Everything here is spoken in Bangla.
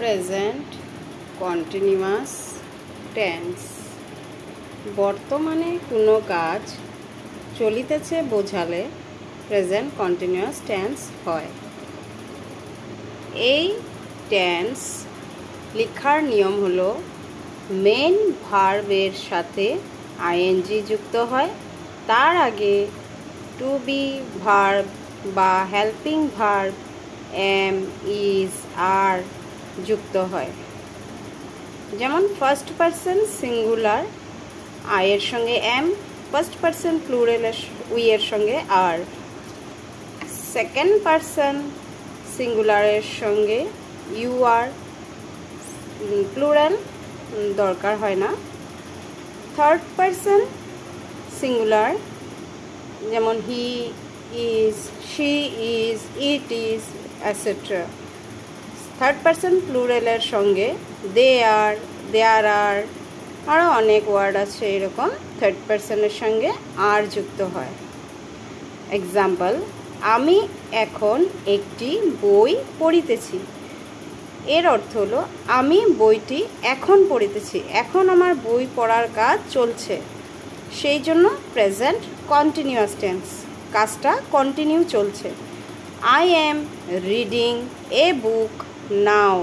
Present continuous tense. বর্তমানে কোনো কাজ চলিতেছে বোঝালে প্রেজেন্ট কন্টিনিউয়াস টেন্স হয়। এই টেন্স লেখার নিয়ম হলো মেন ভার্বের সাথে আইএনজি যুক্ত হয়, তার আগে টু বি ভার্ব বা helping verb am, is, are যুক্ত হয়। যেমন ফার্স্ট পারসন সিঙ্গুলার আই এর সঙ্গে am, first person plural we এর সঙ্গে আর, সেকেন্ড পারসন সিঙ্গুলারের সঙ্গে ইউ আর, প্লুরাল দরকার হয় না। থার্ড পারসন সিঙ্গুলার যেমন he is, she is, it is, etcetera. Third person প্লুরালের সঙ্গে দে আর, দেয়ার আর, আরও অনেক ওয়ার্ড আছে এরকম থার্ড পারসনের সঙ্গে আর যুক্ত হয়। এক্সাম্পল, আমি এখন একটি বই পড়িতেছি। এর অর্থ হলো আমি বইটি এখন পড়িতেছি, এখন আমার বই পড়ার কাজ চলছে, সেই জন্য প্রেজেন্ট কন্টিনিউয়াস টেন্স, কাজটা কন্টিনিউ চলছে। I am reading a book now.